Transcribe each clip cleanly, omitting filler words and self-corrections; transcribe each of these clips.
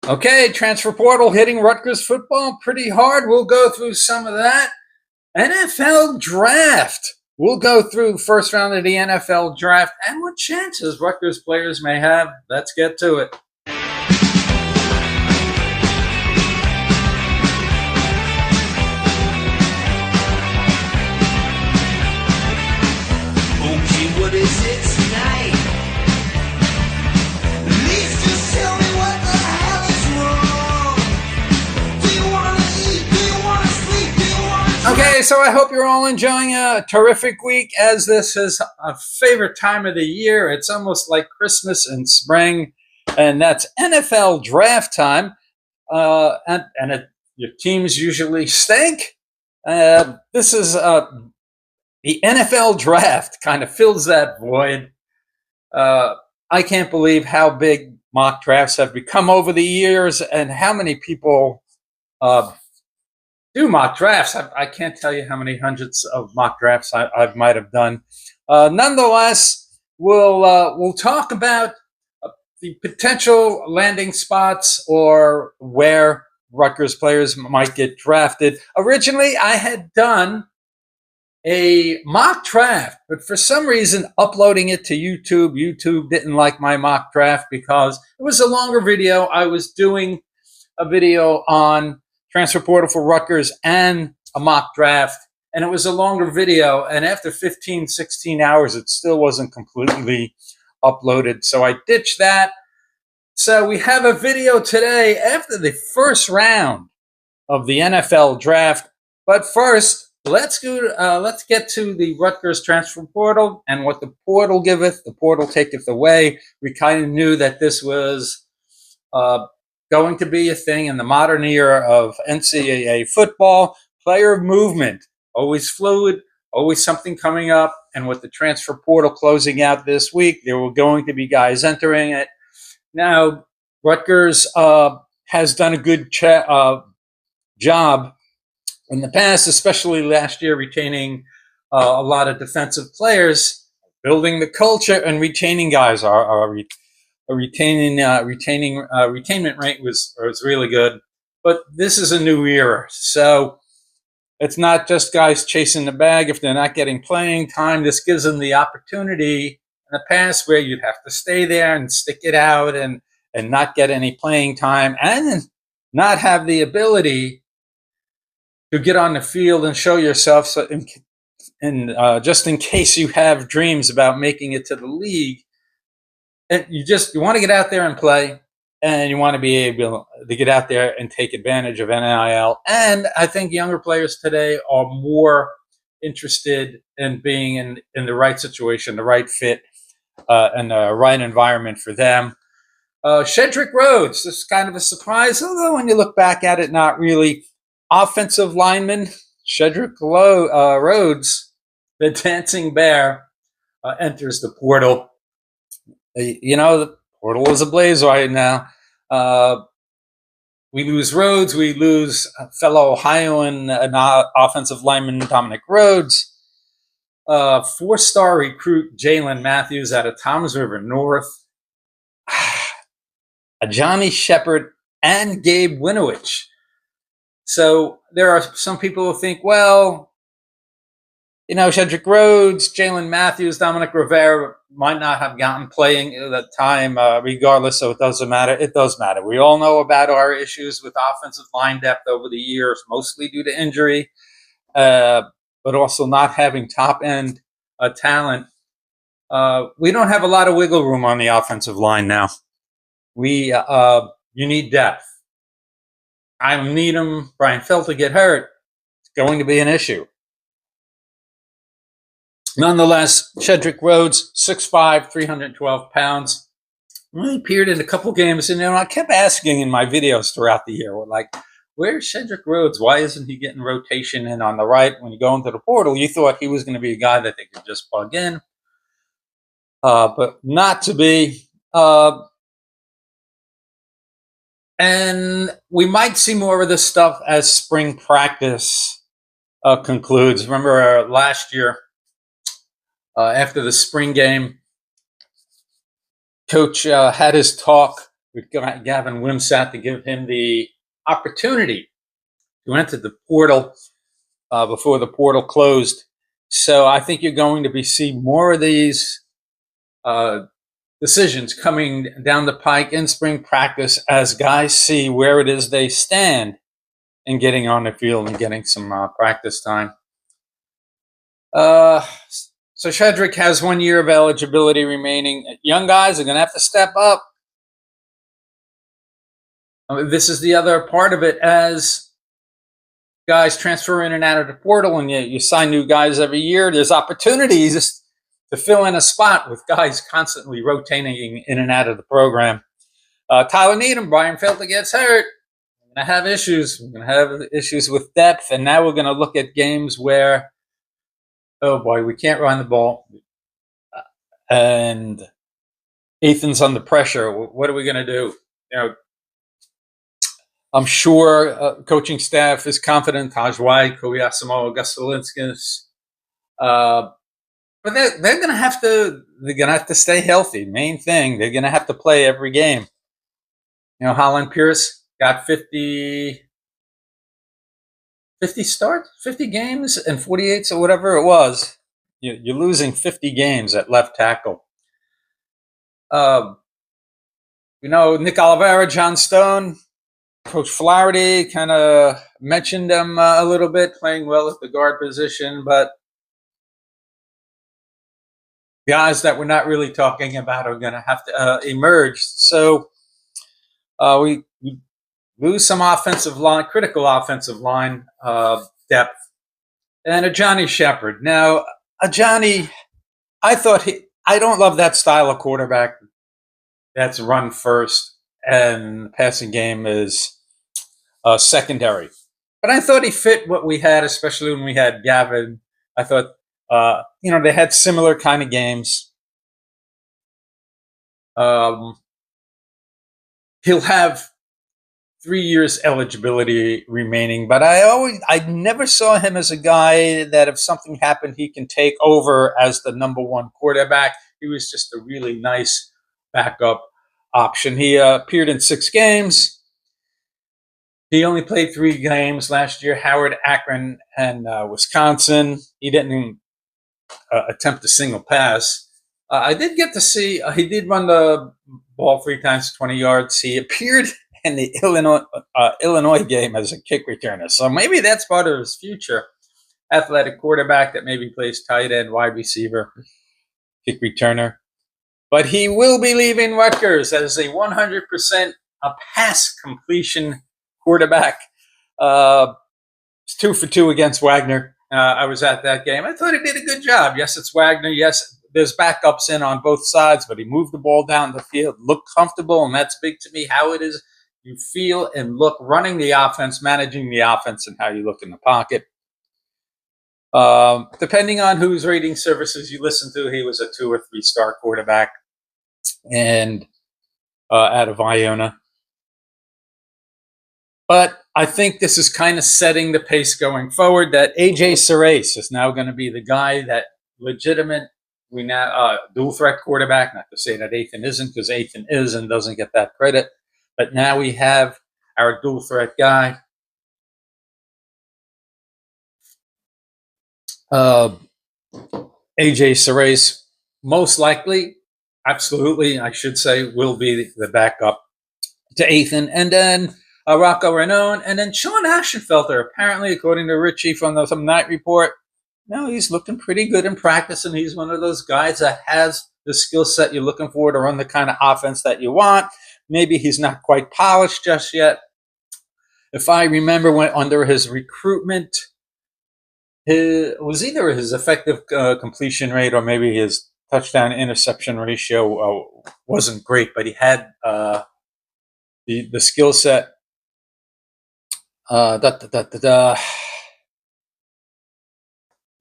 Okay, transfer portal hitting Rutgers football pretty hard. We'll go through some of that. NFL draft. We'll go through first round of the NFL draft and what chances Rutgers players may have. Let's get to it. Okay, what is it tonight? Please just tell me what the hell is wrong. Do you wanna eat? Do you wanna sleep? Do you wanna Okay, so I hope you're all enjoying a terrific week, as this is a favorite time of the year. It's almost like Christmas and spring, and that's NFL draft time. Your teams usually stink. This is the NFL draft kind of fills that void. I can't believe how big mock drafts have become over the years and how many people do mock drafts. I can't tell you how many hundreds of mock drafts I might have done. Nonetheless, we'll talk about the potential landing spots or where Rutgers players might get drafted. Originally, I had done a mock draft, but for some reason, uploading it to YouTube didn't like my mock draft because it was a longer video. I was doing a video on transfer portal for Rutgers and a mock draft, and it was a longer video. And after 15, 16 hours, it still wasn't completely uploaded. So I ditched that. So we have a video today after the first round of the NFL draft. But first, let's get to the Rutgers transfer portal and what the portal giveth, the portal taketh away. We kind of knew that this was going to be a thing in the modern era of NCAA football. Player movement, always fluid, always something coming up. And with the transfer portal closing out this week, there were going to be guys entering it. Now, Rutgers has done a good job in the past, especially last year, retaining a lot of defensive players, building the culture, and retaining guys. Our retainment rate was really good. But this is a new era, so it's not just guys chasing the bag if they're not getting playing time. This gives them the opportunity. In the past, where you'd have to stay there and stick it out and not get any playing time and not have the ability to get on the field and show yourself. So just in case you have dreams about making it to the league, and you want to get out there and play, and you want to be able to get out there and take advantage of NIL. And I think younger players today are more interested in being in the right situation, the right fit, and the right environment for them. Shedrick Rhodes, this is kind of a surprise, although when you look back at it, not really. Offensive lineman Shedrick Rhodes, the dancing bear, enters the portal. The portal is ablaze right now. We lose Rhodes. We lose fellow Ohioan offensive lineman Dominic Rhodes. 4-star recruit Jalen Matthews out of Toms River North. Johnny Shepard and Gabe Winowich. So there are some people who think, well, Shedrick Rhodes, Jalen Matthews, Dominic Rivera might not have gotten playing at that time, regardless, so it doesn't matter. It does matter. We all know about our issues with offensive line depth over the years, mostly due to injury, but also not having top-end talent. We don't have a lot of wiggle room on the offensive line now. You need depth. I don't need him. Brian Felter get hurt. It's going to be an issue. Nonetheless, Shedrick Rhodes, 6'5", 312 pounds. He appeared in a couple games, and I kept asking in my videos throughout the year, where's Shedrick Rhodes? Why isn't he getting rotation in on the right? When you go into the portal, you thought he was going to be a guy that they could just plug in, but not to be. And we might see more of this stuff as spring practice concludes. Remember last year, after the spring game, Coach had his talk with Gavin Wimsatt to give him the opportunity to enter the portal before the portal closed. So I think you're going to be seeing more of these decisions coming down the pike in spring practice as guys see where it is they stand and getting on the field and getting some practice time. So Shedrick has 1 year of eligibility remaining. Young guys are going to have to step up. This is the other part of it as guys transfer in and out of the portal, and you sign new guys every year. There's opportunities to fill in a spot with guys constantly rotating in and out of the program. Tyler Needham, Brian Felton gets hurt. We're going to have issues. We're going to have issues with depth, and now we're going to look at games where, oh boy, we can't run the ball, and Ethan's under pressure. What are we going to do? I'm sure coaching staff is confident. Taj White, Kobe Asamoah, Gus Valinskas, but they're going to have to. They're going to have to stay healthy. Main thing, they're going to have to play every game. Holland Pierce got 50 starts, 50 games, and 48, so whatever it was. You're losing 50 games at left tackle. Nick Oliveira, John Stone. Coach Flaherty kind of mentioned them a little bit, playing well at the guard position, but guys that we're not really talking about are going to have to emerge. So we lose some critical offensive line depth, and a Johnny Shepard. Now, a Johnny, I don't love that style of quarterback that's run first and the passing game is secondary. But I thought he fit what we had, especially when we had Gavin. I thought, they had similar kind of games. He'll have 3 years eligibility remaining, but I never saw him as a guy that if something happened, he can take over as the number one quarterback. He was just a really nice backup option. He appeared in 6 games. He only played 3 games last year, Howard, Akron, and Wisconsin. He didn't attempt a single pass. I did get to see, he did run the ball 3 times, 20 yards. He appeared in the Illinois game as a kick returner. So maybe that's part of his future. Athletic quarterback that maybe plays tight end, wide receiver, kick returner. But he will be leaving Rutgers as a 100% pass completion quarterback. It's 2 for 2 against Wagner. I was at that game. I thought he did a good job. Yes, it's Wagner. Yes, there's backups in on both sides, but he moved the ball down the field, looked comfortable, and that's big to me, how it is you feel and look running the offense, managing the offense, and how you look in the pocket. Depending on whose rating services you listen to, he was a 2 or 3 star quarterback and out of Iona. But I think this is kind of setting the pace going forward that AJ Serace is now going to be the guy that dual threat quarterback. Not to say that Ethan isn't, because Ethan is and doesn't get that credit. But now we have our dual threat guy. AJ Serace, most likely, absolutely, I should say, will be the backup to Ethan. And then Rocco Renone, and then Sean Ashenfelter, apparently, according to Richie from some night report, he's looking pretty good in practice, and he's one of those guys that has the skill set you're looking for to run the kind of offense that you want. Maybe he's not quite polished just yet. If I remember, when under his recruitment, it was either his effective completion rate or maybe his touchdown interception ratio wasn't great, but he had the skill set.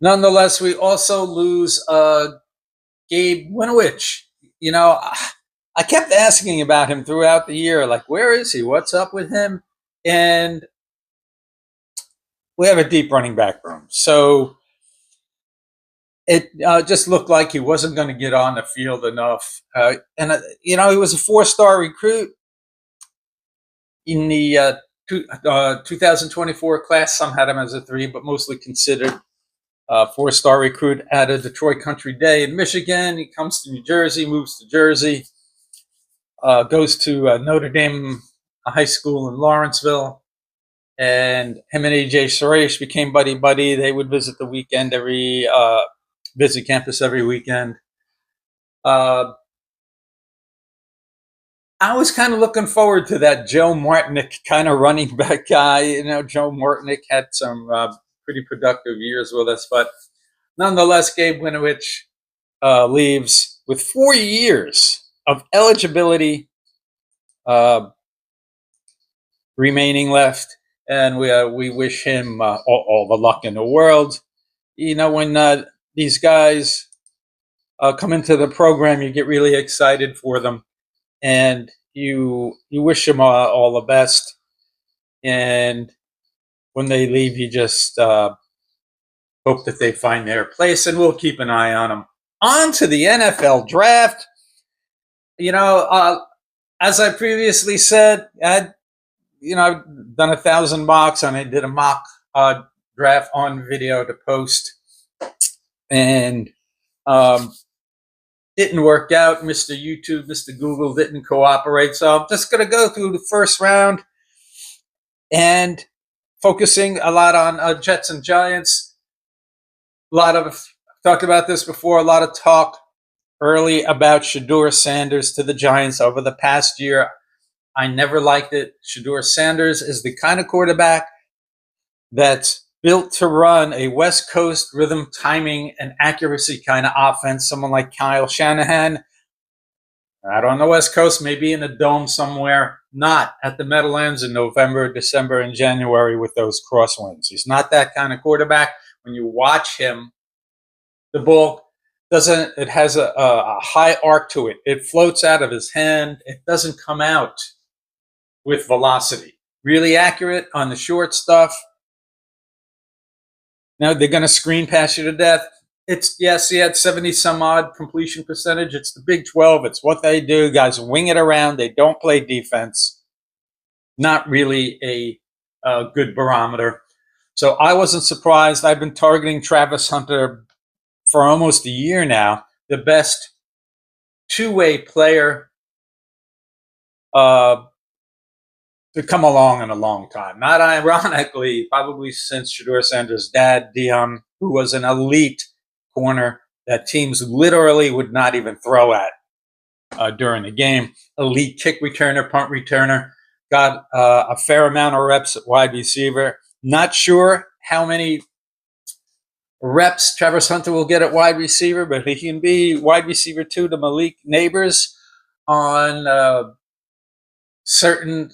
Nonetheless, we also lose Gabe Winovich. I kept asking about him throughout the year, like, where is he? What's up with him? And we have a deep running back room. So it just looked like he wasn't going to get on the field enough. He was a 4-star recruit. In the 2024 class, some had him as a 3, but mostly considered a 4-star recruit out of Detroit Country Day in Michigan. He comes to New Jersey, moves to Jersey, goes to Notre Dame High School in Lawrenceville, and him and AJ Suresh became buddy-buddy. They would visit the weekend visit campus every weekend. I was kind of looking forward to that Joe Martinick kind of running back guy. You know, Joe Martinick had some pretty productive years with us, but nonetheless, Gabe Winovich leaves with 4 years of eligibility remaining left, and we wish him all the luck in the world. You know, when these guys come into the program, you get really excited for them, and you wish them all the best. And when they leave, you just hope that they find their place, and we'll keep an eye on them. On to the NFL draft. You know, as I previously said, I've done 1,000 mocks, and I did a mock draft on video to post, and didn't work out. Mr. YouTube, Mr. Google didn't cooperate, so I'm just going to go through the first round and focusing a lot on Jets and Giants. I've talked about this before, a lot of talk early about Shedeur Sanders to the Giants over the past year. I never liked it. Shedeur Sanders is the kind of quarterback that's built to run a West Coast rhythm, timing, and accuracy kind of offense. Someone like Kyle Shanahan, out on the West Coast, maybe in a dome somewhere, not at the Meadowlands in November, December, and January with those crosswinds. He's not that kind of quarterback. When you watch him, the ball it has a high arc to it. It floats out of his hand. It doesn't come out with velocity. Really accurate on the short stuff. Now they're going to screen pass you to death. Yes, he had 70 some odd completion percentage. It's the Big 12. It's what they do. Guys wing it around. They don't play defense. Not really a good barometer. So I wasn't surprised. I've been targeting Travis Hunter for almost a year now. The best two-way player to come along in a long time. Not ironically, probably since Shedeur Sanders' dad, Dion, who was an elite corner that teams literally would not even throw at during the game. Elite kick returner, punt returner. Got a fair amount of reps at wide receiver. Not sure how many reps Travis Hunter will get at wide receiver, but he can be wide receiver 2 to Malik Neighbors on certain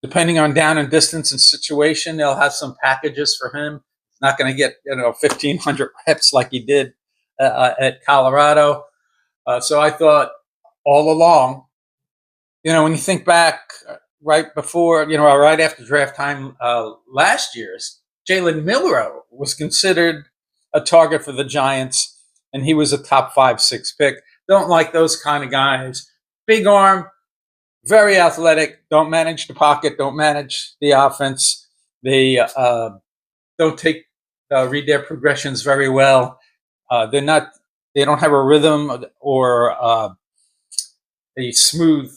depending on down and distance and situation, they'll have some packages for him. He's not going to get 1,500 reps like he did at Colorado. So I thought all along, when you think back right before, right after draft time last year's, Jalen Milroe was considered a target for the Giants, and he was a top 5-6 pick. Don't like those kind of guys. Big arm, very athletic, don't manage the pocket, don't manage the offense. They don't read their progressions very well. They don't have a rhythm or a smooth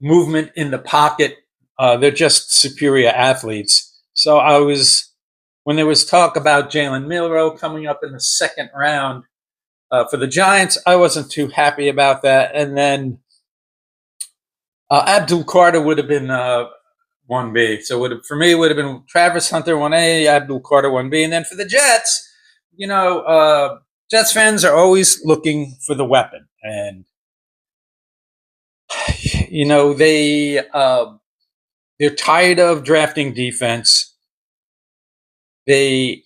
movement in the pocket. They're just superior athletes. So when there was talk about Jalen Milroe coming up in the second round for the Giants, I wasn't too happy about that. And then Abdul Carter would have been 1B. So for me, it would have been Travis Hunter 1A, Abdul Carter 1B. And then for the Jets, Jets fans are always looking for the weapon. And, they're tired of drafting defense. They'd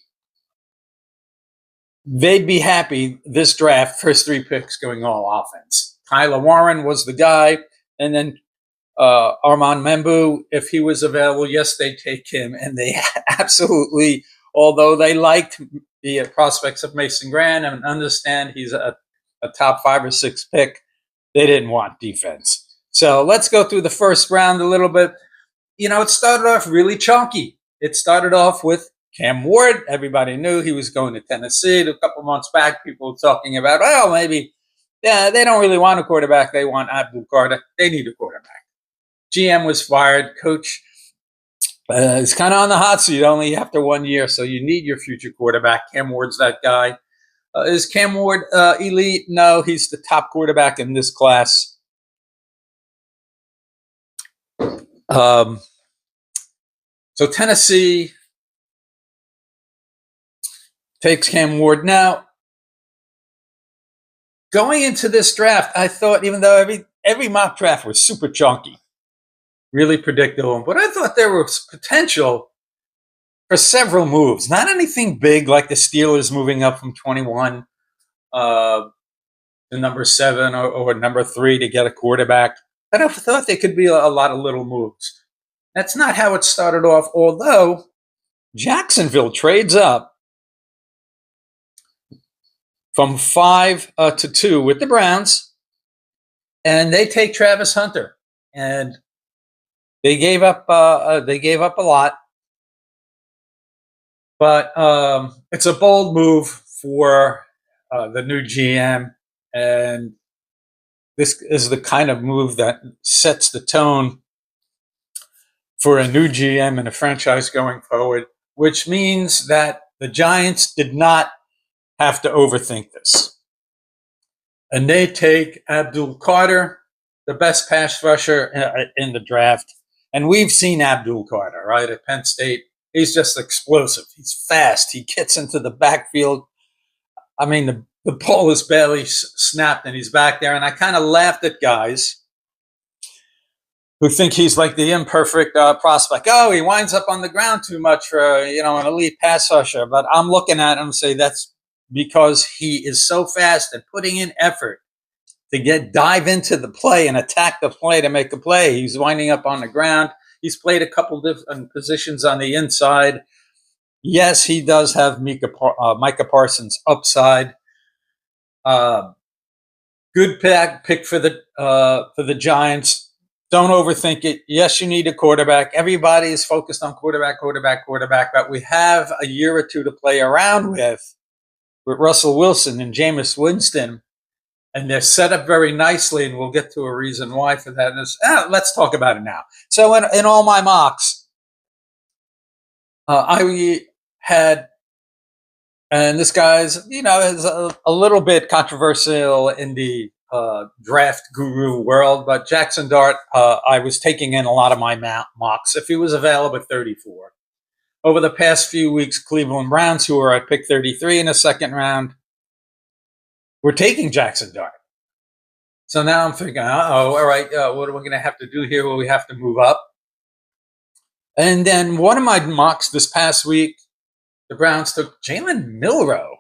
be happy this draft, first 3 picks going all offense. Tyler Warren was the guy. And then Armand Membu, if he was available, yes, they'd take him. And they absolutely, although they liked the prospects of Mason Graham and understand he's a top 5 or 6 pick, they didn't want defense. So let's go through the first round a little bit. It started off really chunky. It started off with Cam Ward. Everybody knew he was going to Tennessee. A couple months back, people were talking about, oh, maybe, yeah, they don't really want a quarterback. They want Abdul Carter. They need a quarterback. GM was fired. Coach is kind of on the hot seat only after 1 year, so you need your future quarterback. Cam Ward's that guy. Is Cam Ward elite? No, he's the top quarterback in this class. So Tennessee takes Cam Ward. Now, going into this draft, I thought, even though every mock draft was super chunky, really predictable, but I thought there was potential for several moves. Not anything big like the Steelers moving up from 21 to number 7 or number 3 to get a quarterback. But I thought there could be a lot of little moves. That's not how it started off, although Jacksonville trades up from 5 to 2 with the Browns, and they take Travis Hunter, and they gave up a lot, but it's a bold move for the new GM, and this is the kind of move that sets the tone for a new GM and a franchise going forward, which means that the Giants did not have to overthink this. And they take Abdul Carter, the best pass rusher in the draft. And we've seen Abdul Carter, right, at Penn State. He's just explosive. He's fast. He gets into the backfield. I mean, the ball is barely snapped, and he's back there. And I kind of laughed at guys who think he's like the imperfect prospect. Oh, he winds up on the ground too much for, an elite pass rusher. But I'm looking at him and say that's because he is so fast and putting in effort to dive into the play and attack the play to make a play. He's winding up on the ground. He's played a couple different positions on the inside. Yes, he does have Micah Parsons' upside. Good pick for the Giants. Don't overthink it. Yes, you need a quarterback. Everybody is focused on quarterback, but we have a year or two to play around with Russell Wilson and Jameis Winston, and they're set up very nicely, and we'll get to a reason why for that. Let's talk about it now. So in all my mocks, I had, and this guy's, is a little bit controversial in the draft guru world, but Jackson Dart, I was taking in a lot of my mocks if he was available at 34. Over the past few weeks, Cleveland Browns, who are at pick 33 in the second round, were taking Jackson Dart. So now I'm thinking, all right, what are we going to have to do here? Well, we have to move up. And then one of my mocks this past week, the Browns took Jalen Milroe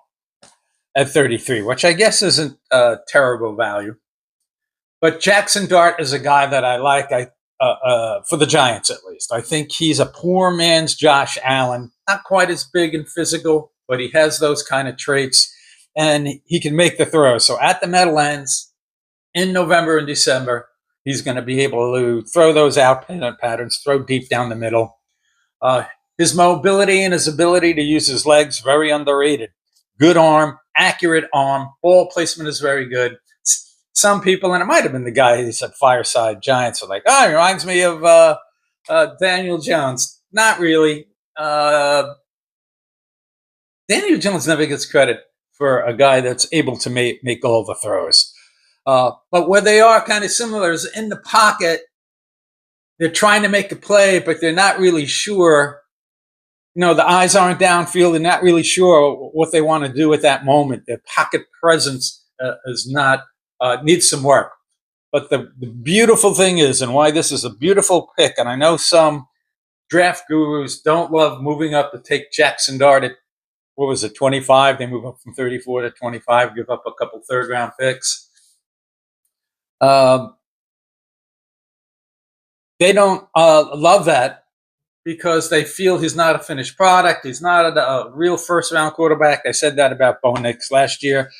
at 33, which I guess isn't a terrible value. But Jackson Dart is a guy that I like, for the Giants at least. I think he's a poor man's Josh Allen. Not quite as big and physical, but he has those kind of traits, and he can make the throw. So at the Meadowlands in November and December, he's going to be able to throw those out patterns, throw deep down the middle. His mobility and his ability to use his legs, very underrated. Good arm, accurate arm, ball placement is very good. Some people, and it might have been the guy who said Fireside Giants, are like, oh, it reminds me of Daniel Jones. Not really. Daniel Jones never gets credit for a guy that's able to make all the throws. But where they are kind of similar is in the pocket. They're trying to make a play, but they're not really sure. The eyes aren't downfield. They're not really sure what they want to do at that moment. Their pocket presence is not needs some work. But the beautiful thing is, and why this is a beautiful pick, and I know some draft gurus don't love moving up to take Jackson Dart at, 25? They move up from 34 to 25, give up a couple third-round picks. They don't love that because they feel he's not a finished product. He's not a real first-round quarterback. I said that about Bo Nix last year.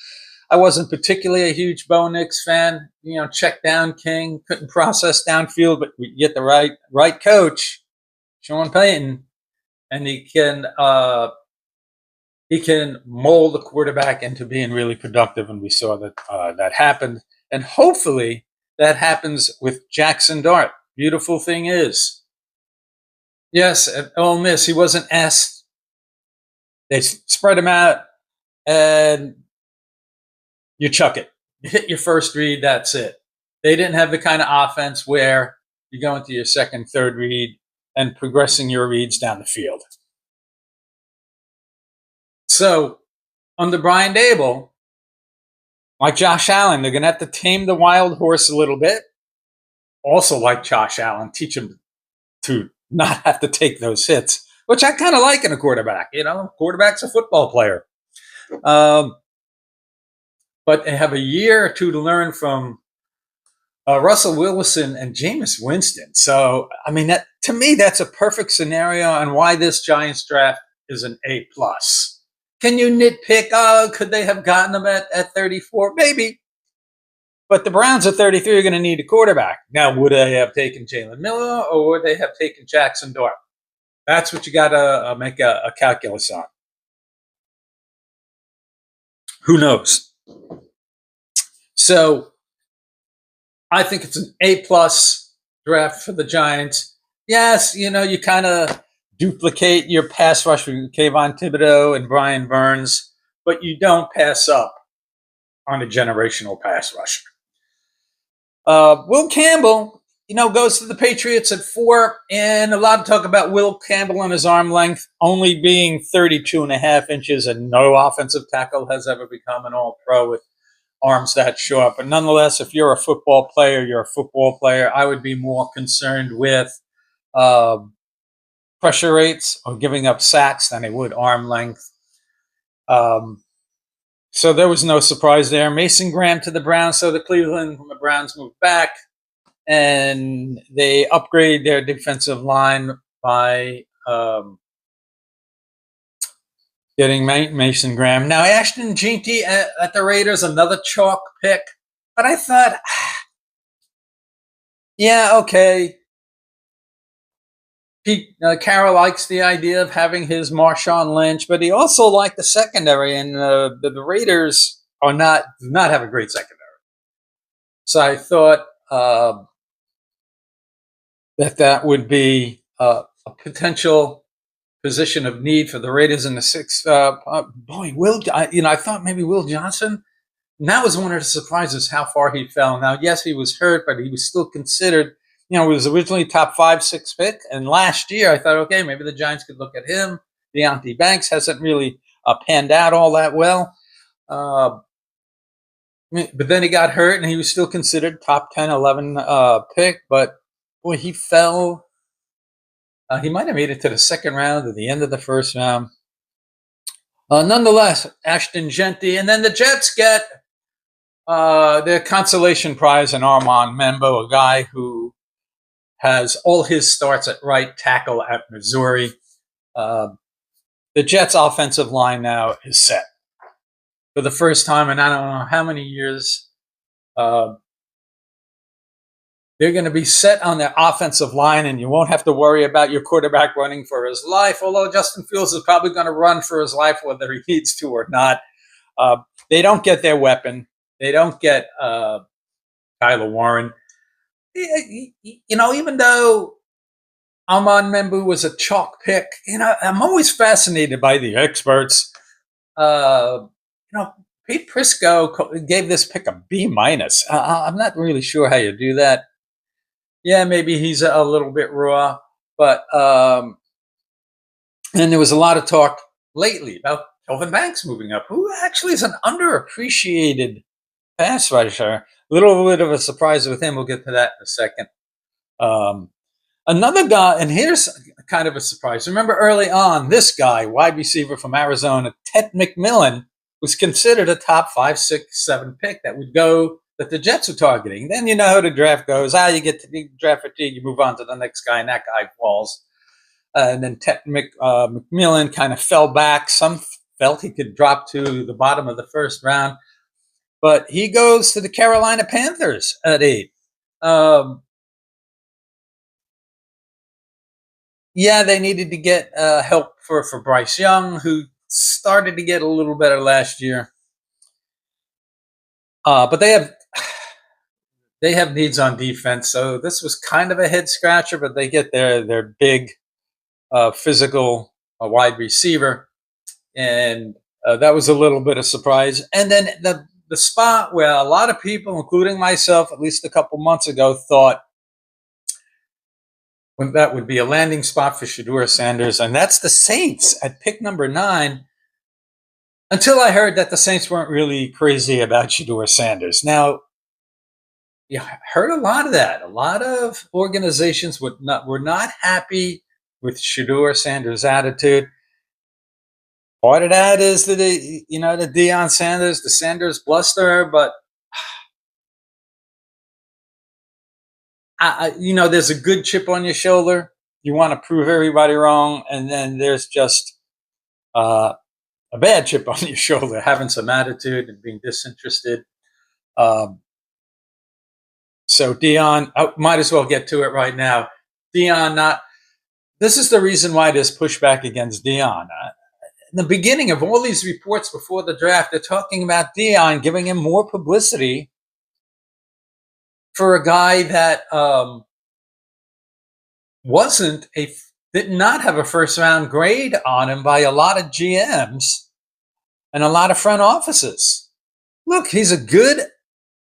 I wasn't particularly a huge Bo Nix fan. Check down king, couldn't process downfield, but we get the right coach, Sean Payton, and he can mold the quarterback into being really productive, and we saw that that happened. And hopefully that happens with Jackson Dart. Beautiful thing is, yes, at Ole Miss, he wasn't asked. They spread him out, and you chuck it. You hit your first read, that's it. They didn't have the kind of offense where you go into your second, third read and progressing your reads down the field. So, under Brian Dable, like Josh Allen, they're going to have to tame the wild horse a little bit. Also, like Josh Allen, teach him to not have to take those hits, which I kind of like in a quarterback. Quarterback's a football player. But they have a year or two to learn from Russell Wilson and Jameis Winston. So, to me, that's a perfect scenario on why this Giants draft is an A+. Can you nitpick? Could they have gotten them at 34? Maybe. But the Browns at 33 are going to need a quarterback. Now, would they have taken Jalen Miller or would they have taken Jackson Dart? That's what you got to make a calculus on. Who knows? So, I think it's an A+ draft for the Giants. Yes, you kind of duplicate your pass rush with Kayvon Thibodeau and Brian Burns, but you don't pass up on a generational pass rusher. Will Campbell, goes to the Patriots at 4, and a lot of talk about Will Campbell and his arm length only being 32.5 inches, and no offensive tackle has ever become an all-pro with arms that short. But nonetheless, if you're a football player, you're a football player. I would be more concerned with pressure rates or giving up sacks than I would arm length. So there was no surprise there. Mason Graham to the Browns. So the Cleveland Browns moved back, and they upgrade their defensive line by getting Mason Graham. Now, Ashton Jeanty at the Raiders, another chalk pick. But I thought, yeah, okay. Pete Carroll likes the idea of having his Marshawn Lynch, but he also liked the secondary, and the Raiders do not have a great secondary. So I thought that would be a potential position of need for the Raiders in the sixth. I thought maybe Will Johnson. And that was one of the surprises how far he fell. Now, yes, he was hurt, but he was still considered. He was originally top 5, 6 pick. And last year, I thought, okay, maybe the Giants could look at him. Deontay Banks hasn't really panned out all that well. But then he got hurt, and he was still considered top 10, 11 pick. But, boy, he fell. He might have made it to the second round or the end of the first round. Nonetheless, Ashton Jeanty. And then the Jets get their consolation prize in Armand Membo, a guy who has all his starts at right tackle at Missouri. The Jets' offensive line now is set. For the first time in I don't know how many years, they're going to be set on their offensive line, and you won't have to worry about your quarterback running for his life, although Justin Fields is probably going to run for his life whether he needs to or not. They don't get their weapon. They don't get Kyler Warren. Even though Armand Membu was a chalk pick, I'm always fascinated by the experts. Pete Prisco gave this pick a B-. I'm not really sure how you do that. Yeah, maybe he's a little bit raw, but and there was a lot of talk lately about Kelvin Banks moving up, who actually is an underappreciated pass rusher. A little bit of a surprise with him. We'll get to that in a second. Another guy, and here's kind of a surprise. Remember early on, this guy, wide receiver from Arizona, Ted McMillan, was considered a top 5, 6, 7 pick that the Jets were targeting. Then you know how the draft goes. You get to the draft fatigue, you move on to the next guy, and that guy falls. And then Ted McMillan kind of fell back. Some felt he could drop to the bottom of the first round. but he goes to the Carolina Panthers at 8. Um, yeah, they needed to get help for Bryce Young, who started to get a little better last year. But they have needs on defense, so this was kind of a head scratcher. But they get their big, physical wide receiver, and that was a little bit of surprise. And then the spot where a lot of people, including myself, at least a couple months ago, thought that would be a landing spot for Shedeur Sanders, and that's the Saints at pick number 9. Until I heard that the Saints weren't really crazy about Shedeur Sanders. Now, you heard a lot of that. A lot of organizations were not happy with Shedeur Sanders' attitude. Part of that is the Deion Sanders, the Sanders bluster, but there's a good chip on your shoulder. You want to prove everybody wrong, and then there's just a bad chip on your shoulder, having some attitude and being disinterested. So Deion, I might as well get to it right now. Deion, this is the reason why there's pushback against Deion. In the beginning of all these reports before the draft, they're talking about Deion giving him more publicity for a guy that did not have a first round grade on him by a lot of GMs and a lot of front offices. Look, he's a good,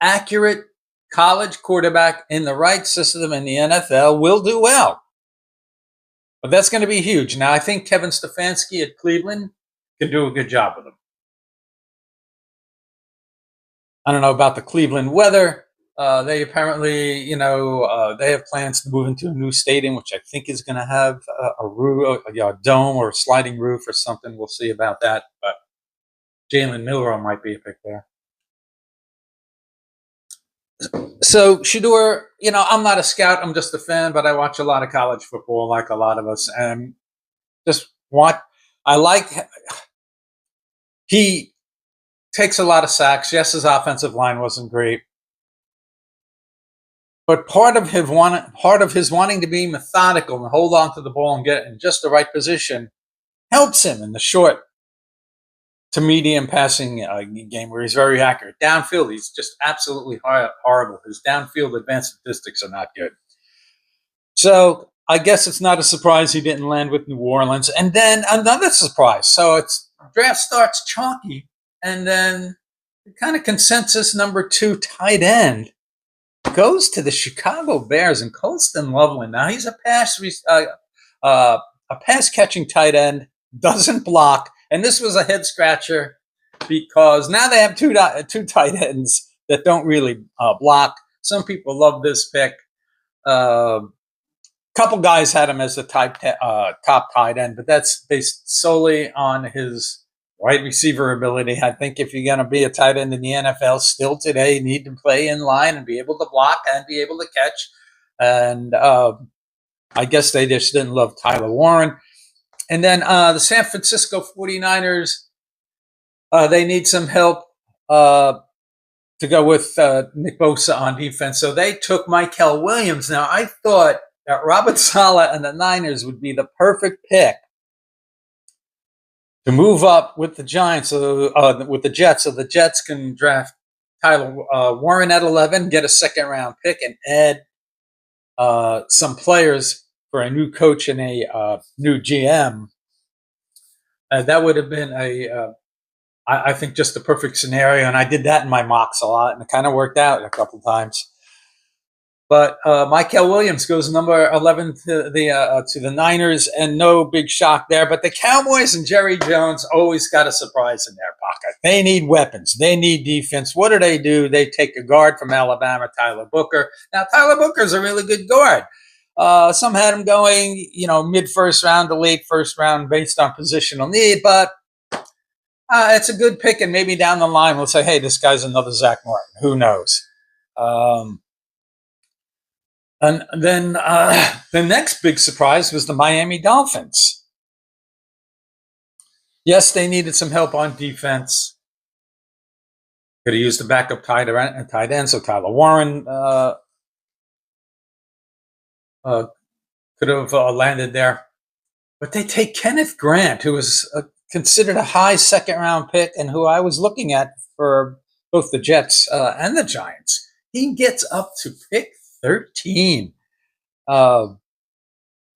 accurate college quarterback in the right system in the NFL, will do well. But that's going to be huge. Now, I think Kevin Stefanski at Cleveland can do a good job with him. I don't know about the Cleveland weather. They apparently, they have plans to move into a new stadium, which I think is going to have a roof, a dome or a sliding roof or something. We'll see about that. But Jalen Milroe might be a pick there. So Shedeur, I'm not a scout. I'm just a fan, but I watch a lot of college football, like a lot of us, and he takes a lot of sacks. Yes, his offensive line wasn't great, but part of his wanting to be methodical and hold on to the ball and get it in just the right position helps him in the short to medium passing game where he's very accurate. Downfield, he's just absolutely horrible. His downfield advanced statistics are not good. So I guess it's not a surprise he didn't land with New Orleans. And then another surprise. So draft starts chalky, and then kind of consensus number 2 tight end goes to the Chicago Bears and Colston Loveland. Now he's a pass catching tight end, doesn't block. And this was a head scratcher because now they have two tight ends that don't really block. Some people love this pick. Couple guys had him as the top tight end, but that's based solely on his wide receiver ability. I think if you're going to be a tight end in the NFL still today, you need to play in line and be able to block and be able to catch. And I guess they just didn't love Tyler Warren. And then the San Francisco 49ers, they need some help to go with Nick Bosa on defense. So they took Mykel Williams. Now, I thought that Robert Saleh and the Niners would be the perfect pick to move up with the Giants, with the Jets, so the Jets can draft Tyler Warren at 11, get a second-round pick, and add some players for a new coach and a new GM. That would have been I think, just the perfect scenario. And I did that in my mocks a lot, and it kind of worked out a couple times. But Mykel Williams goes number 11 to the Niners, and no big shock there. But the Cowboys and Jerry Jones always got a surprise in their pocket. They need weapons. They need defense. What do? They take a guard from Alabama, Tyler Booker. Now, Tyler Booker's a really good guard. Some had him going, mid-first round to late first round based on positional need, but it's a good pick, and maybe down the line we'll say, hey, this guy's another Zach Martin. Who knows? And then the next big surprise was the Miami Dolphins. Yes, they needed some help on defense. Could have used the backup tight end, so Tyler Warren could have landed there. But they take Kenneth Grant, who was considered a high second-round pick and who I was looking at for both the Jets and the Giants. He gets up to pick 13.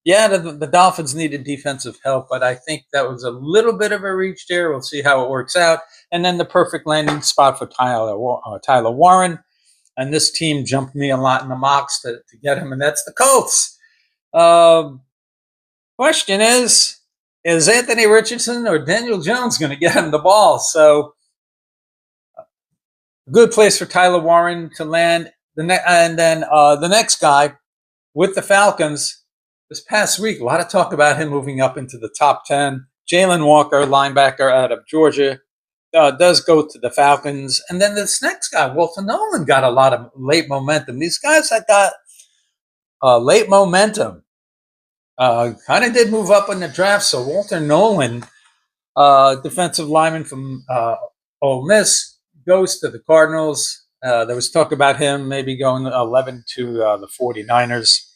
Yeah, the Dolphins needed defensive help, but I think that was a little bit of a reach there. We'll see how it works out. And then the perfect landing spot for Tyler Warren. And this team jumped me a lot in the mocks to get him, and that's the Colts. Question is Anthony Richardson or Daniel Jones going to get him the ball? So, good place for Tyler Warren to land. And then the next guy with the Falcons. This past week, a lot of talk about him moving up into the top 10. Jalen Walker, linebacker out of Georgia, does go to the Falcons. And then this next guy, Walter Nolan, got a lot of late momentum. These guys that got late momentum kind of did move up in the draft. So Walter Nolan, defensive lineman from Ole Miss, goes to the Cardinals. There was talk about him maybe going 11 to the 49ers.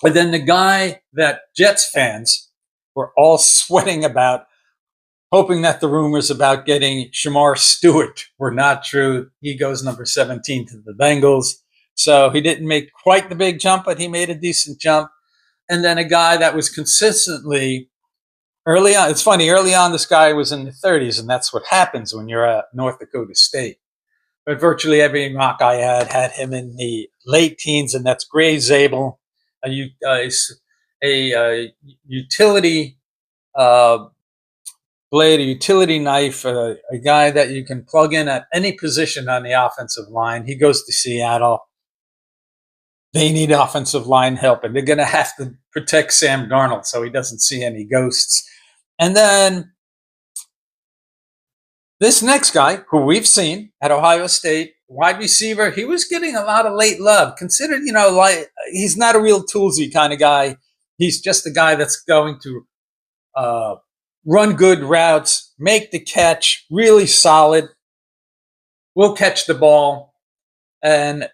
But then the guy that Jets fans were all sweating about, hoping that the rumors about getting Shamar Stewart were not true. He goes number 17 to the Bengals. So he didn't make quite the big jump, but he made a decent jump. And then a guy that was consistently early on. It's funny, early on this guy was in the 30s, and that's what happens when you're at North Dakota State. But virtually every mock I had him in the late teens, and that's Gray Zabel. A utility blade, a utility knife, a guy that you can plug in at any position on the offensive line. He goes to Seattle. They need offensive line help, and they're going to have to protect Sam Darnold so he doesn't see any ghosts. And then this next guy, who we've seen at Ohio State, wide receiver, he was getting a lot of late love. Considered, like he's not a real toolsy kind of guy. He's just a guy that's going to run good routes, make the catch, really solid, will catch the ball. And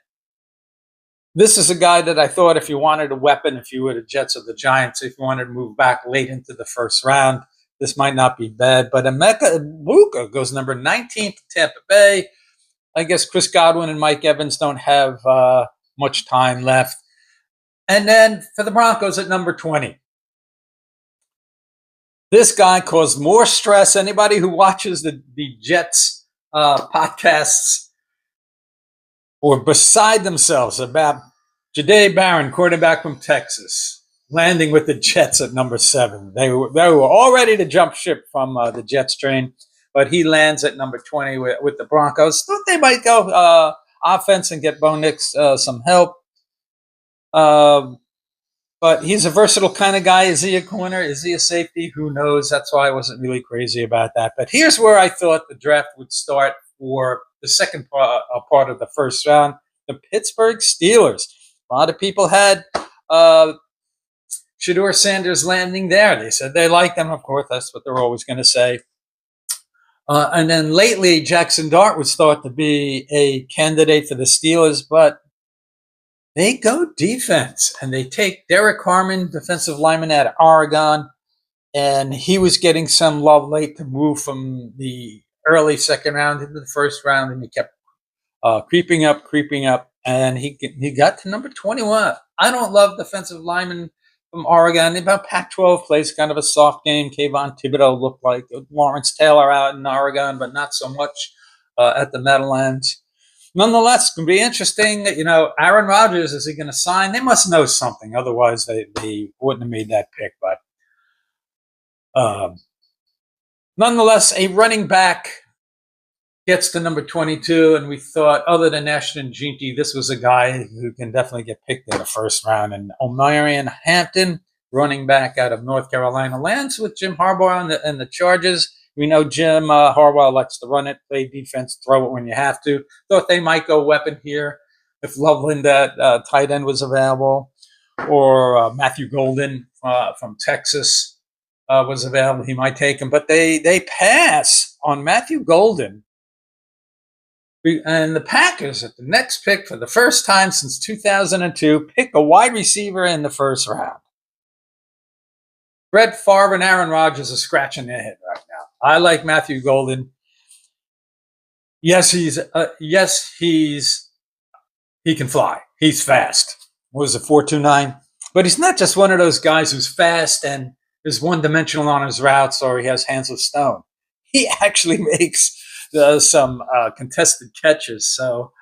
this is a guy that I thought if you wanted a weapon, if you were the Jets or the Giants, if you wanted to move back late into the first round, this might not be bad. But Emeka Egbuka goes number 19 to Tampa Bay. I guess Chris Godwin and Mike Evans don't have much time left. And then for the Broncos at number 20. This guy caused more stress. Anybody who watches the Jets podcasts or beside themselves about Jahdae Barron, quarterback from Texas, landing with the Jets at number 7. They were all ready to jump ship from the Jets train. But he lands at number 20 with the Broncos. Thought they might go offense and get Bo Nix some help. But he's a versatile kind of guy. Is he a corner? Is he a safety? Who knows? That's why I wasn't really crazy about that. But here's where I thought the draft would start for the second part of the first round. The Pittsburgh Steelers. A lot of people had Shedeur Sanders landing there. They said they liked him. Of course, that's what they're always going to say. And then lately, Jackson Dart was thought to be a candidate for the Steelers, but they go defense, and they take Derek Harmon, defensive lineman out of Oregon, and he was getting some love late to move from the early second round into the first round, and he kept creeping up, and he got to number 21. I don't love defensive linemen from Oregon. About Pac-12 plays kind of a soft game. Kayvon Thibodeau looked like Lawrence Taylor out in Oregon, but not so much at the Meadowlands. Nonetheless, it's going to be interesting. Aaron Rodgers, is he going to sign? They must know something. Otherwise, they wouldn't have made that pick. But nonetheless, a running back gets to number 22, and we thought, other than Ashton Jeanty, this was a guy who can definitely get picked in the first round. And Omarion Hampton, running back out of North Carolina, lands with Jim Harbaugh and the Chargers. We know Jim Harbaugh likes to run it, play defense, throw it when you have to. Thought they might go weapon here if Loveland, that tight end, was available, or Matthew Golden from Texas was available. He might take him. But they pass on Matthew Golden And the Packers, at the next pick for the first time since 2002, pick a wide receiver in the first round. Brett Favre and Aaron Rodgers are scratching their head right now. I like Matthew Golden. Yes, he can fly. He's fast. What was it, 4.29? But he's not just one of those guys who's fast and is one-dimensional on his routes or he has hands of stone. He actually makes some contested catches. So,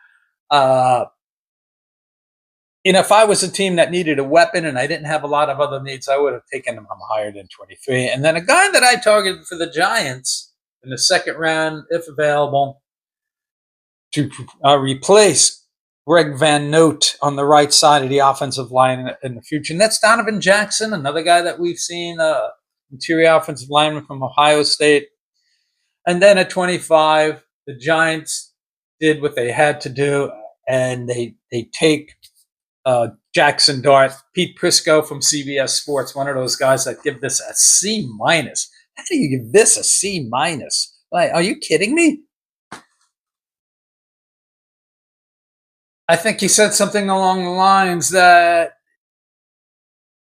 if I was a team that needed a weapon and I didn't have a lot of other needs, I would have taken him higher than 23. And then a guy that I targeted for the Giants in the second round, if available, to replace Greg Van Note on the right side of the offensive line in the future. And that's Donovan Jackson, another guy that we've seen, interior offensive lineman from Ohio State. And then at 25, the Giants did what they had to do, and they take Jackson Dart, Pete Prisco from CBS Sports, one of those guys that give this a C minus. How do you give this a C minus? Like, are you kidding me? I think he said something along the lines that,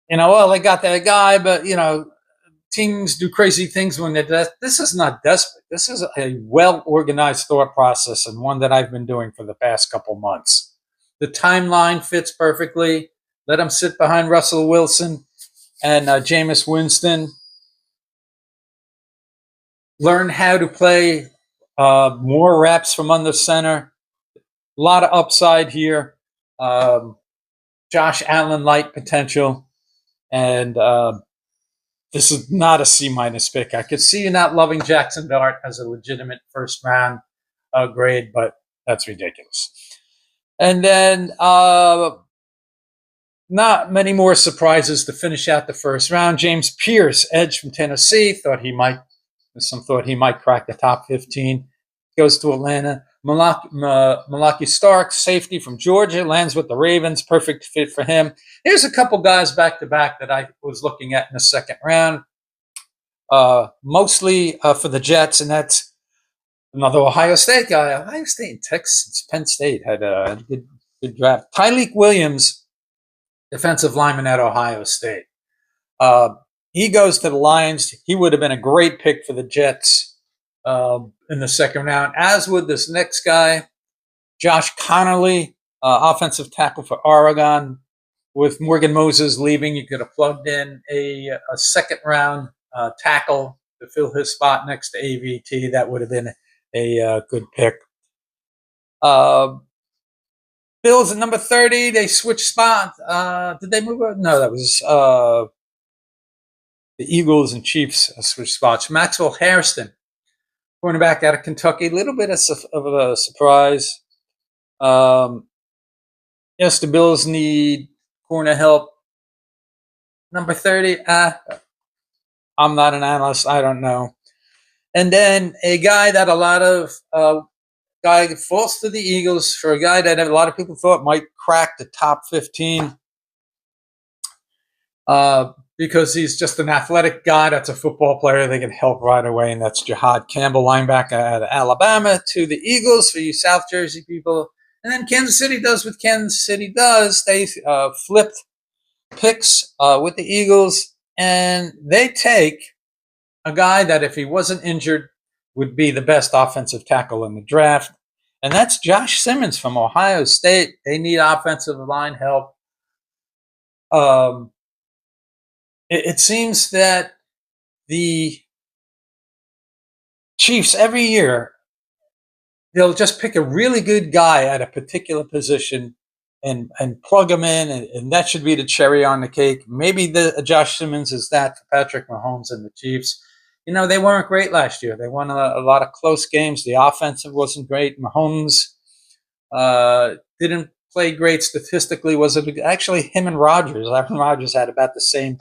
well, they got that guy, but, teams do crazy things when they're this is not desperate. This is a well-organized thought process and one that I've been doing for the past couple months. The timeline fits perfectly. Let him sit behind Russell Wilson and Jameis Winston. Learn how to play more reps from under center. A lot of upside here. Josh Allen light potential. And this is not a C minus pick. I could see you not loving Jackson Dart as a legitimate first round grade, but that's ridiculous. And then not many more surprises to finish out the first round. James Pierce, edge from Tennessee, some thought he might crack the top 15. Goes to Atlanta. Malaki Stark, safety from Georgia, lands with the Ravens. Perfect fit for him. Here's a couple guys back-to-back that I was looking at in the second round. Mostly for the Jets, and that's another Ohio State guy. Ohio State and Texas, Penn State had a good draft. Tyleik Williams, defensive lineman at Ohio State. He goes to the Lions. He would have been a great pick for the Jets in the second round, as would this next guy, Josh Connolly, offensive tackle for Oregon. With Morgan Moses leaving, you could have plugged in a second round tackle to fill his spot next to AVT. That would have been a good pick. Bills at number 30. They switched spots. Did they move up? No, that was the Eagles and Chiefs switched spots. Maxwell Hairston, cornerback out of Kentucky. A little bit of a surprise. Yes, the Bills need corner help. Number 30. I'm not an analyst. I don't know. And then a guy that a lot of guy falls to the Eagles for a guy that a lot of people thought might crack the top 15 because he's just an athletic guy that's a football player they can help right away, and that's Jihad Campbell, linebacker out of Alabama, to the Eagles for you South Jersey people. And then Kansas City does what Kansas City does. They flipped picks with the Eagles, and they take a guy that if he wasn't injured would be the best offensive tackle in the draft, and that's Josh Simmons from Ohio State. They need offensive line help. It seems that the Chiefs every year, they'll just pick a really good guy at a particular position and plug him in, and that should be the cherry on the cake. Maybe the Josh Simmons is that for Patrick Mahomes and the Chiefs. They weren't great last year. They won a lot of close games. The offensive wasn't great. Mahomes didn't play great statistically. Was it actually him and Rodgers? Aaron Rodgers had about the same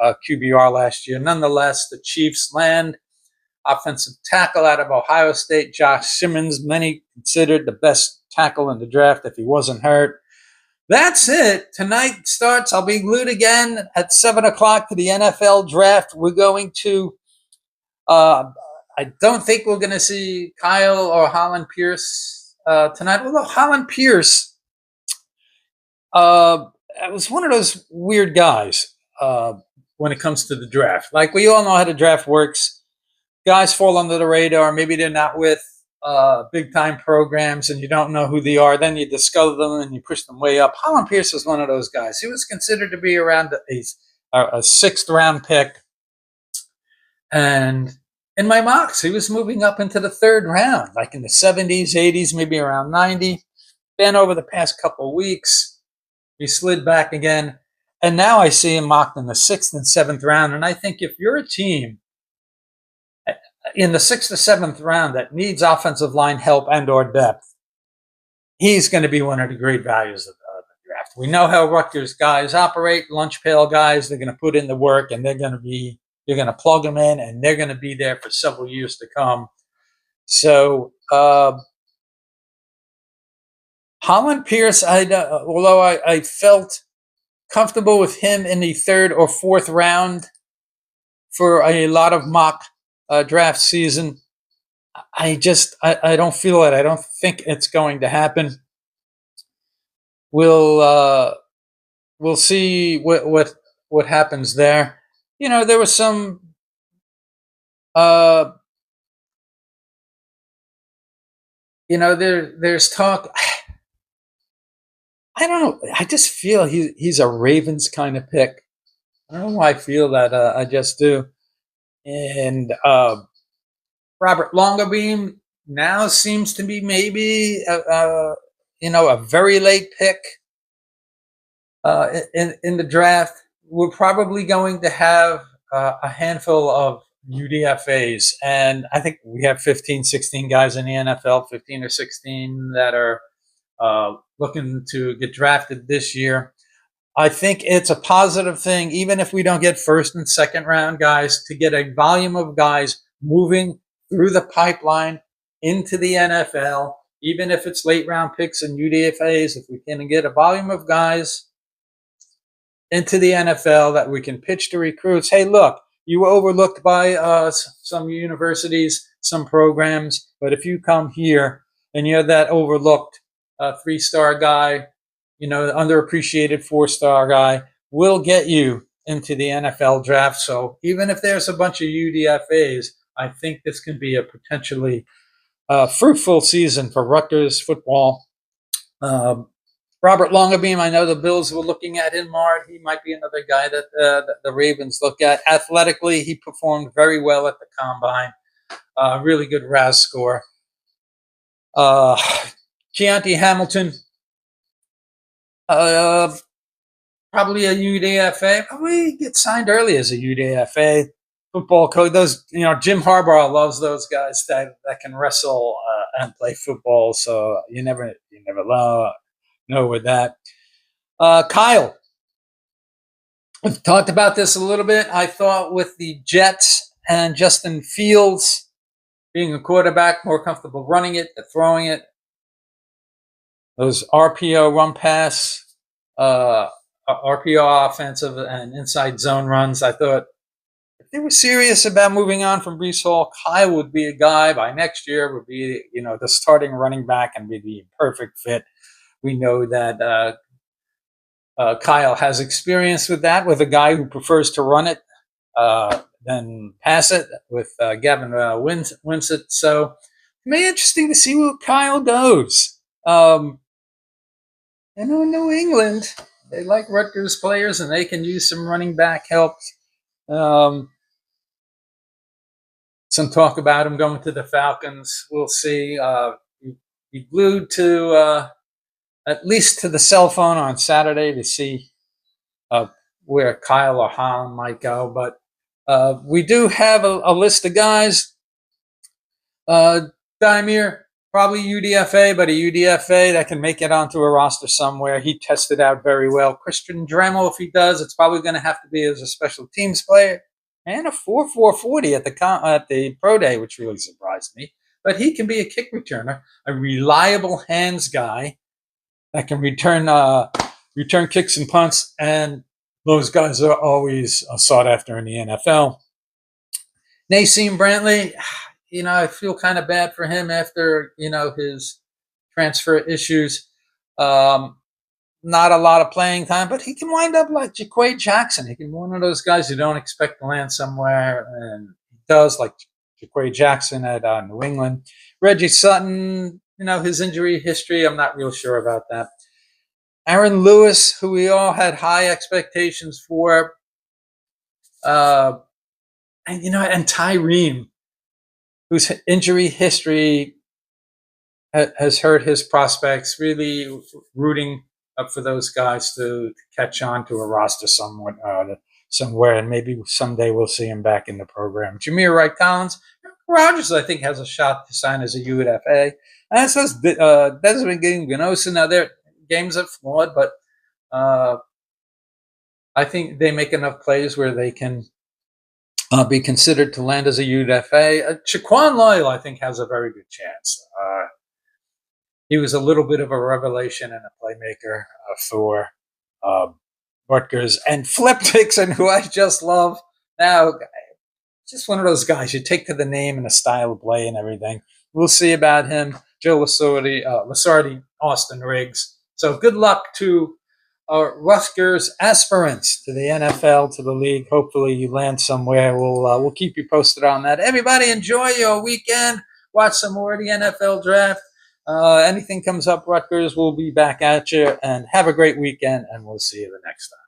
QBR last year. Nonetheless, the Chiefs land offensive tackle out of Ohio State, Josh Simmons, many considered the best tackle in the draft if he wasn't hurt. That's it. Tonight starts. I'll be glued again at 7 o'clock to the NFL draft. We're going to I don't think we're going to see Kyle or Holland Pierce tonight. Although Holland Pierce, was one of those weird guys when it comes to the draft. Like we all know how the draft works. Guys fall under the radar. Maybe they're not with big time programs, and you don't know who they are. Then you discover them and you push them way up. Holland Pierce was one of those guys. He was considered to be around a sixth round pick, and in my mocks, he was moving up into the third round, like in the 70s, 80s, maybe around 90. Then over the past couple of weeks, he slid back again. And now I see him mocked in the sixth and seventh round. And I think if you're a team in the sixth or seventh round that needs offensive line help and or depth, he's going to be one of the great values of the draft. We know how Rutgers guys operate, lunch pail guys. They're going to put in the work, and you're going to plug them in, and they're going to be there for several years to come. So Holland Pierce, although I felt comfortable with him in the third or fourth round for a lot of mock draft season, I don't feel it. I don't think it's going to happen. We'll see what happens there. There was some there's talk. I don't know. I just feel he's a Ravens kind of pick. I don't know why I feel that. I just do. And Robert Longerbeam now seems to be maybe a very late pick in the draft. We're probably going to have a handful of UDFAs, and I think we have 15, 16 guys in the NFL, 15 or 16 that are looking to get drafted this year. I think it's a positive thing, even if we don't get first and second round guys, to get a volume of guys moving through the pipeline into the NFL, even if it's late round picks and UDFAs. If we can get a volume of guys into the NFL that we can pitch to recruits. Hey, look, you were overlooked by some universities, some programs, but if you come here and you're that overlooked 3-star guy, underappreciated 4-star guy, we'll get you into the NFL draft. So even if there's a bunch of UDFAs, I think this can be a potentially fruitful season for Rutgers football. Robert Longerbeam, I know the Bills were looking at him hard. He might be another guy that the Ravens look at. Athletically, he performed very well at the combine. Really good RAS score. Keontae Hamilton, probably a UDFA. Probably get signed early as a UDFA. Football coach. Those, Jim Harbaugh loves those guys that can wrestle and play football. So you never know with that. Kyle, we've talked about this a little bit. I thought with the Jets and Justin Fields being a quarterback, more comfortable running it than throwing it. Those RPO run pass, RPO offensive and inside zone runs. I thought if they were serious about moving on from Breece Hall, Kyle would be a guy by next year, would be, the starting running back and be the perfect fit. We know that Kyle has experience with that, with a guy who prefers to run it than pass it, with Gavin Winsett. So it may be interesting to see where Kyle goes. In New England, they like Rutgers players, and they can use some running back help. Some talk about him going to the Falcons. We'll see. Be glued to at least to the cell phone on Saturday to see where Kyle or Holland might go. But we do have a list of guys. Dymere, probably UDFA, but a UDFA that can make it onto a roster somewhere. He tested out very well. Christian Dremel, if he does, it's probably going to have to be as a special teams player. And a 4.40 at the pro day, which really surprised me. But he can be a kick returner, a reliable hands guy that can return kicks and punts, and those guys are always sought after in the NFL. Naseem Brantley, I feel kind of bad for him after his transfer issues. Not a lot of playing time, but he can wind up like Jaquay Jackson. He can be one of those guys you don't expect to land somewhere, and he does, like Jaquay Jackson at New England. Reggie Sutton, his injury history, I'm not real sure about that. Aaron Lewis, who we all had high expectations for, and Tyreem, whose injury history has hurt his prospects. Really rooting up for those guys to catch on to a roster somewhere, and maybe someday we'll see him back in the program. Jameer Wright Collins, Rogers, I think, has a shot to sign as a UFA. And so does Desmond Ganosa. Now, their games are flawed, but I think they make enough plays where they can be considered to land as a UFA. Shaquan Loyal, I think, has a very good chance. He was a little bit of a revelation and a playmaker for Rutgers. And Flip Dixon, who I just love. Now, just one of those guys you take to the name and the style of play and everything. We'll see about him. Joe Lasardi, Austin Riggs. So good luck to Rutgers aspirants to the NFL, to the league. Hopefully you land somewhere. We'll keep you posted on that. Everybody enjoy your weekend. Watch some more of the NFL draft. Anything comes up, Rutgers, we'll be back at you. And have a great weekend, and we'll see you the next time.